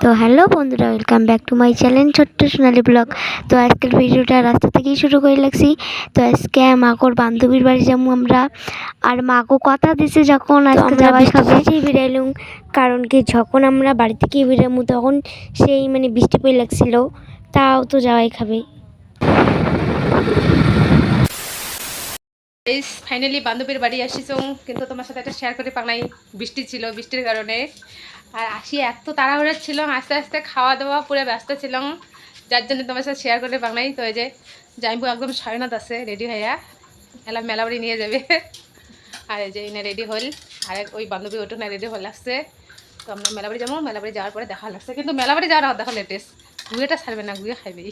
তো হ্যালো বন্ধুরা, welcome back to my channel ছোট্ট সোনালি ব্লগ। তো আজকের ভিডিওটা রাস্তা থেকেই শুরু করে লাগছি। তো আজকে মাকোর বান্ধবীর বাড়ি যাবো আমরা, আর মাকো কথা দিছে যখন আজকে যাওয়াই খাবে বেরাইলুম। কারণ কি, যখন আমরা বাড়ি থেকে বেরামু তখন সেই বৃষ্টি পড়ে লাগছিল, তাও তো যাওয়াই খাবে। ফাইনালি বান্ধবীর বাড়ি আসিছো, কিন্তু তোমার সাথে একটা শেয়ার করে পাকনাই। বৃষ্টি ছিল, বৃষ্টির কারণে আর আসি এত তাড়াহুড়া ছিল, আস্তে আস্তে খাওয়া দাওয়া পুরো ব্যস্ত ছিলাম, যার জন্য তোমার সাথে শেয়ার করে পাকনাই। তো এই যে জাইম্বু একদম সায়নাথ আছে, রেডি হইয়া এলা মেলা বাড়ি নিয়ে যাবে। আর এই যে এনে রেডি হল, আর ওই বান্ধবী ওটা না রেডি হল আসছে। তো আমরা মেলা বাড়ি যাবো, মেলা বাড়ি যাওয়ার পরে দেখা লাগছে, কিন্তু মেলা বাড়ি যাওয়ার দেখা লেটেস্ট গুয়েটা ছাড়বে না, গুয়ে খাইবেই।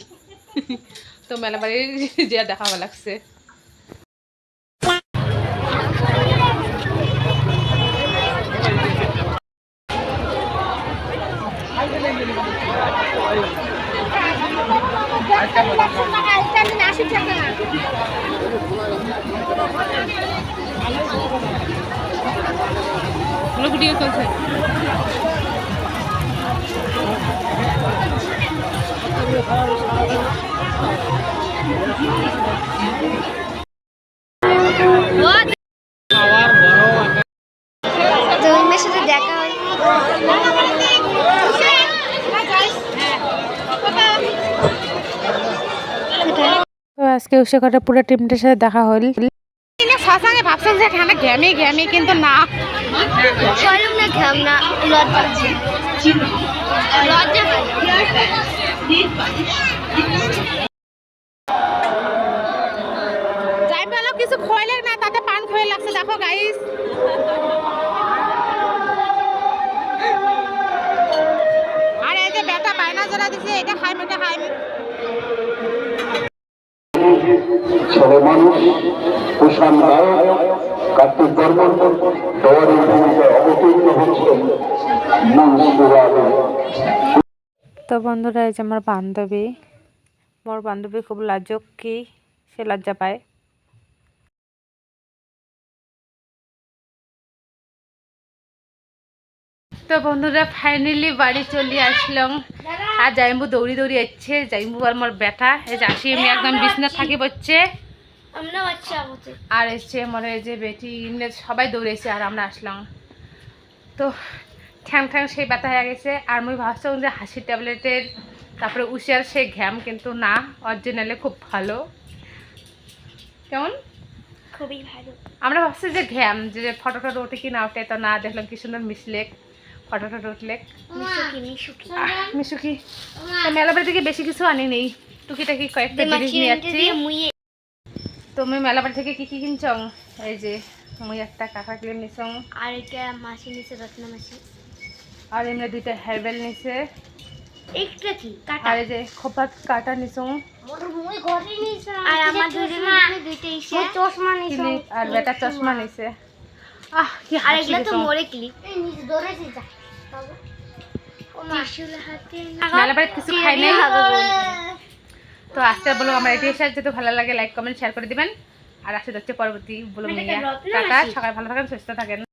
তো মেলা বাড়ির যে দেখা ভালো লাগছে। ভিডিও চলছে। সাথে দেখা হয়। তো আজকে উষে কটা পুরো টিমটার সাথে দেখা হল। সঙ্গে ভাবছিলাম যে এখানে ঘ্যামি ঘ্যামি, কিন্তু না ঘ্যাম না, যাই ভালো কিছু খোয়াইলে না, তাতে পান খোয়াই লাগছে। দেখো গাইস, আর এই যে বেটা বায়না জোড়া দিছে, এটা খাইম এটা খাইম। ছেলে মানুষ কুষাণ নায়ক কার্তিক বর্মন দৌড়ের ভূমিকায় অবতীর্ণ হচ্ছেন। তো বন্ধুরা, এই যে আমার বান্ধবী খুব লাজুক, কি সে লজ্জা পায়। তো বন্ধুরা, ফাইনালি বাড়ি চলে আসলাম। আর জাইম্বু দৌড়ি দৌড়ি যাচ্ছে, জাইম্বু আর আমার ব্যাটা এই যে আসি, আমি একদম বিছনা থাকি বসছে, আর এসছে আমার এই যে বেটি সবাই দৌড়েছে, আর আমরা আসলাম। তো ঠ্যাং ঠ্যাং সেই ব্যথা হয়ে গেছে, আর আমি ভাবছিলাম যে হাসির ট্যাবলেটের তারপরে উষার সেই ঘ্যাম, কিন্তু না, অরিজিনালি খুব ভালো। কেমন? খুবই ভালো। আমরা আমরা ভাবছি যে ঘ্যাম, যে ফটো টটো ওঠে কি না ওঠে, তো না, দেখলাম কি সুন্দর মিশলেক, ফটো টটো উঠলেক। মিশুকি মেলা বাড়ি থেকে বেশি কিছু আনি নেই, টুকিটাকি কয়েকটা জিনিস নিয়ে যাচ্ছি। তুমি মেলা বাড়ি থেকে কি কি কিনছ? এই যে মুই একটা কাকা ক্লিপ নিছ, আর এটা মাসি নিছে, রত্না মাসি। আর এমনি দুইটা হেয়ারবেল নিছে, একটা কি কাটা, আর এই যে খোপা কাটা নিছ, আর আমার দুইটা ইসে চশমা নিছে, আর বেটা চশমা নিছে। কি আর এগুলা তো মোরে ক্লিপ এই নিচে ধরেছি যা বাবা। ও মাসুল হাতে মেলা বাড়ি কিছু খাই নাই। তো আজকের ব্লগ আমার এটি শেষ। যদি ভালো লাগে লাইক কমেন্ট শেয়ার করে দিবেন, আর আসে যাচ্ছে পরবর্তী ব্লগ নিয়ে। টাটা, সবাই ভালো থাকেন, সুস্থ থাকেন।